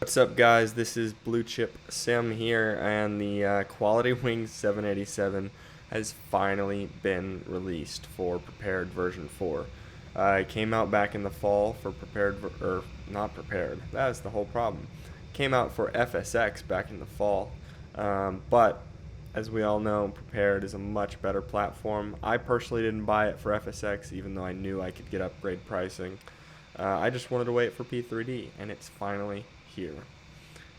What's up, guys? This is BlueChipSim here, and the QualityWings 787 has finally been released for Prepared version 4. It came out back in the fall for Prepared, or not Prepared. That is the whole problem. Came out for FSX back in the fall, but as we all know, Prepared is a much better platform. I personally didn't buy it for FSX, even though I knew I could get upgrade pricing. I just wanted to wait for P3D, and it's finally here.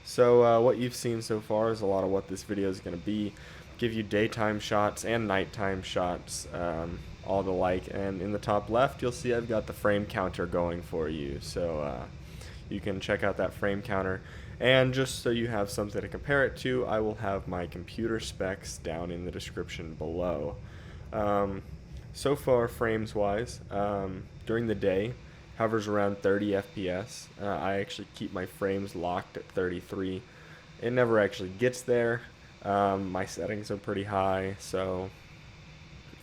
So what you've seen so far is a lot of what this video is going to be. Give you daytime shots and nighttime shots, all the like. And in the top left, you'll see I've got the frame counter going for you. So you can check out that frame counter. And just so you have something to compare it to, I will have my computer specs down in the description below. So far, frames-wise, during the day, hovers around 30 FPS. I actually keep my frames locked at 33. It never actually gets there. My settings are pretty high, so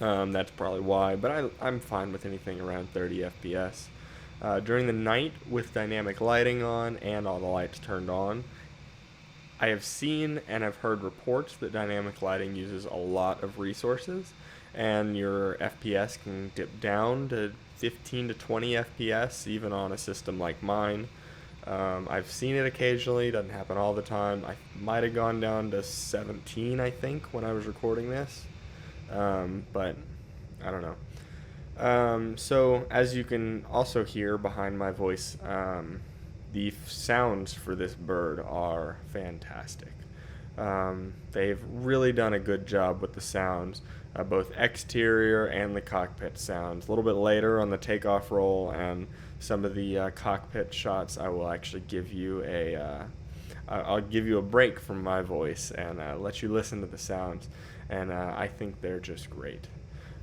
that's probably why, but I'm fine with anything around 30 FPS. During the night, with dynamic lighting on and all the lights turned on, I have seen and I've heard reports that dynamic lighting uses a lot of resources, and your FPS can dip down to 15 to 20 FPS, even on a system like mine. I've seen it occasionally, doesn't happen all the time. I might have gone down to 17, I think, when I was recording this, but I don't know. So as you can also hear behind my voice, the sounds for this bird are fantastic. They've really done a good job with the sounds, both exterior and the cockpit sounds. A little bit later on the takeoff roll and some of the cockpit shots, I will actually give you I'll give you a break from my voice and let you listen to the sounds, and I think they're just great.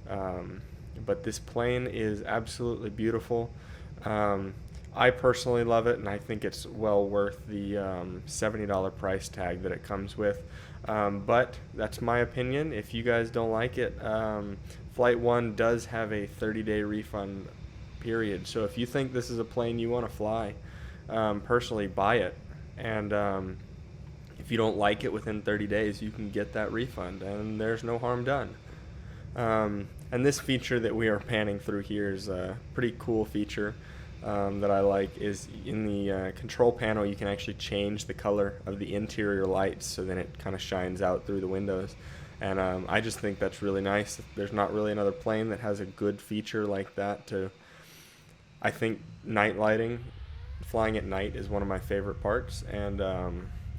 But this plane is absolutely beautiful. I personally love it, and I think it's well worth the $70 price tag that it comes with. But that's my opinion. If you guys don't like it, Flight 1 does have a 30-day refund period. So if you think this is a plane you want to fly, personally buy it. And if you don't like it within 30 days, you can get that refund, and there's no harm done. And this feature that we are panning through here is a pretty cool feature that I like. Is in the control panel, you can actually change the color of the interior lights, so then it kind of shines out through the windows, and I just think that's really nice. There's not really another plane that has a good feature like that. I think night lighting, flying at night, is one of my favorite parts, and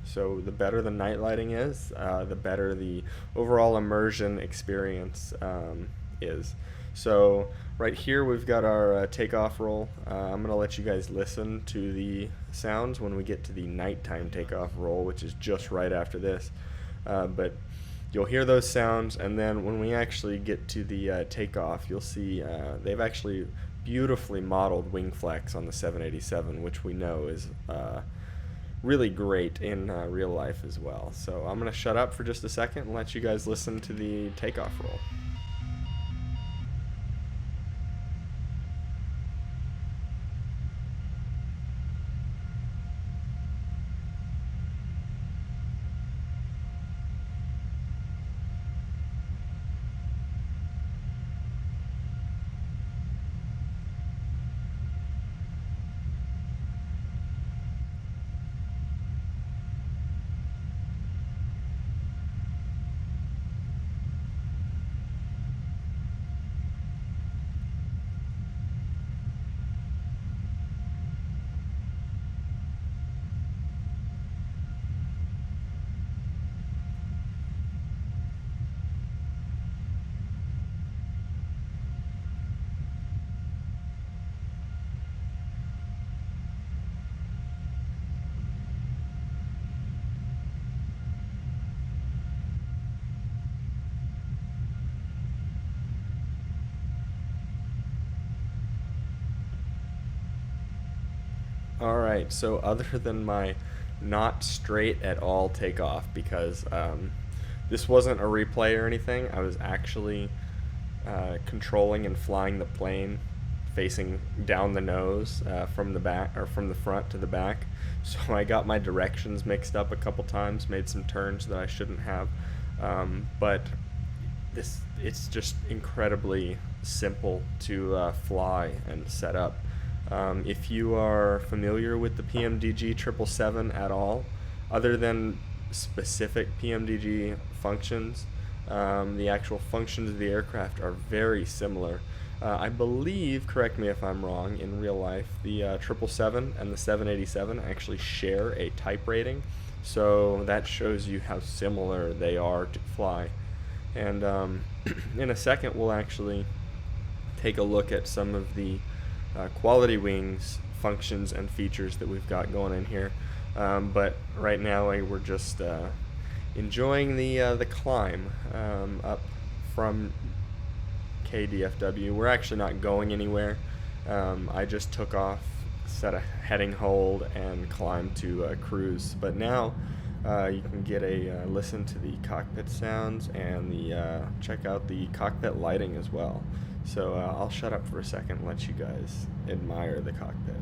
so the better the night lighting is, the better the overall immersion experience is. So right here we've got our takeoff roll. I'm going to let you guys listen to the sounds when we get to the nighttime takeoff roll, which is just right after this. But you'll hear those sounds, and then when we actually get to the takeoff, you'll see they've actually beautifully modeled wing flex on the 787, which we know is really great in real life as well. So I'm going to shut up for just a second and let you guys listen to the takeoff roll. Alright, so other than my not straight at all takeoff, because this wasn't a replay or anything, I was actually controlling and flying the plane facing down the nose from the back, or from the front to the back. So I got my directions mixed up a couple times, made some turns that I shouldn't have. But it's just incredibly simple to fly and set up. If you are familiar with the PMDG 777 at all, other than specific PMDG functions, the actual functions of the aircraft are very similar. I believe, correct me if I'm wrong, in real life, the 777 and the 787 actually share a type rating, so that shows you how similar they are to fly. And in a second, we'll actually take a look at some of the QualityWings functions and features that we've got going in here. But right now, we're just enjoying the climb up from KDFW. We're actually not going anywhere. I just took off, set a heading hold, and climbed to cruise. But now you can get a listen to the cockpit sounds and check out the cockpit lighting as well. So I'll shut up for a second and let you guys admire the cockpit.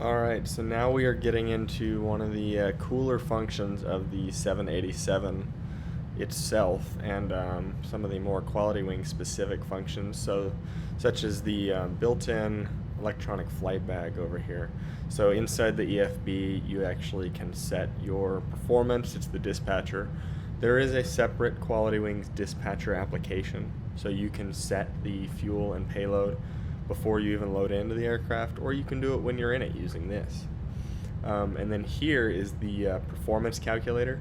Alright, so now we are getting into one of the cooler functions of the 787 itself, and some of the more QualityWings specific functions, such as the built-in electronic flight bag over here. So inside the EFB, you actually can set your performance. It's the dispatcher. There is a separate QualityWings dispatcher application, so you can set the fuel and payload before you even load into the aircraft, or you can do it when you're in it using this. And then here is the performance calculator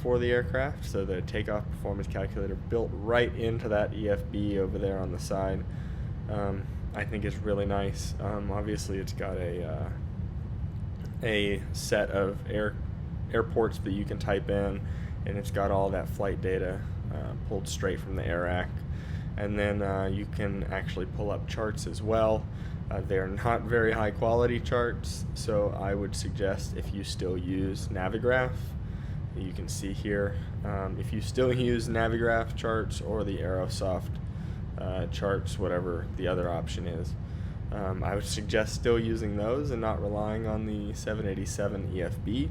for the aircraft. So the takeoff performance calculator built right into that EFB over there on the side. I think is really nice. Obviously it's got a set of airports that you can type in, and it's got all that flight data pulled straight from the AirAC. And then you can actually pull up charts as well. They're not very high quality charts, so I would suggest, if you still use Navigraph, you can see here, if you still use Navigraph charts or the Aerosoft charts, whatever the other option is, I would suggest still using those and not relying on the 787 EFB.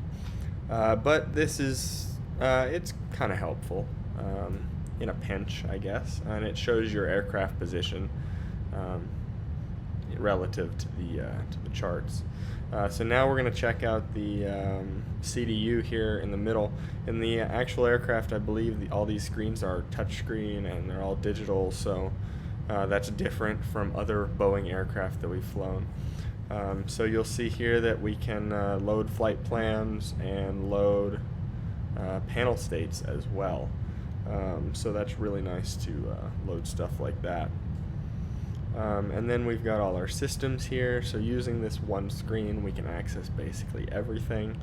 But this is, it's kind of helpful. In a pinch, I guess, and it shows your aircraft position relative to the charts. So now we're going to check out the CDU here in the middle. In the actual aircraft, I believe all these screens are touchscreen and they're all digital, so that's different from other Boeing aircraft that we've flown. So you'll see here that we can load flight plans and load panel states as well. So that's really nice to load stuff like that. And then we've got all our systems here, so using this one screen we can access basically everything.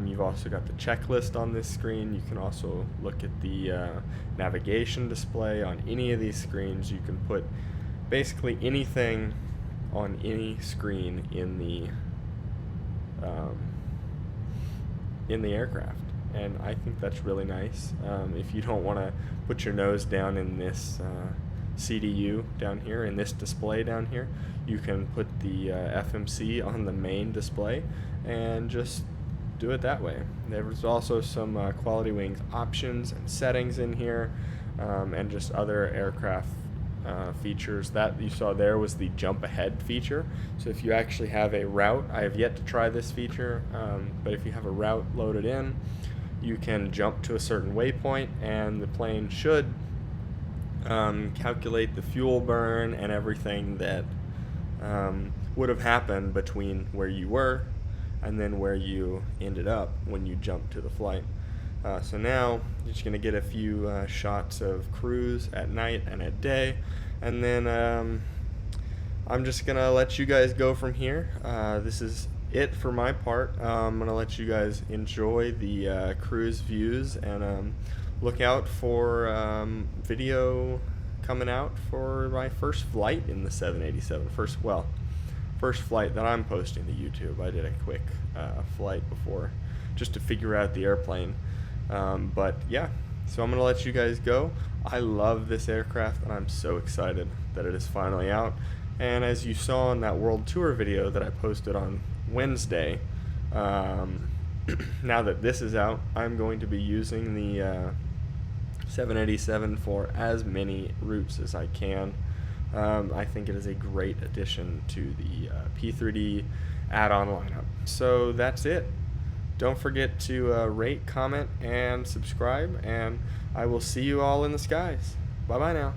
You've also got the checklist on this screen. You can also look at the navigation display on any of these screens. You can put basically anything on any screen in the aircraft. And I think that's really nice. If you don't want to put your nose down in this CDU down here, in this display down here, you can put the FMC on the main display and just do it that way. There's also some QualityWings options and settings in here, and just other aircraft features. That you saw there was the jump ahead feature. So if you actually have a route, I have yet to try this feature, but if you have a route loaded in, you can jump to a certain waypoint and the plane should calculate the fuel burn and everything that would have happened between where you were and then where you ended up when you jumped to the flight. So now you're just going to get a few shots of cruise at night and at day, and then I'm just going to let you guys go from here. This is it for my part. I'm going to let you guys enjoy the cruise views, and look out for video coming out for my first flight in the 787. First flight that I'm posting to YouTube. I did a quick flight before just to figure out the airplane. But yeah, so I'm going to let you guys go. I love this aircraft, and I'm so excited that it is finally out. And as you saw in that world tour video that I posted on Wednesday, now that this is out, I'm going to be using the 787 for as many routes as I can. I think it is a great addition to the P3D add-on lineup. So that's it. Don't forget to rate, comment, and subscribe, and I will see you all in the skies. Bye-bye now.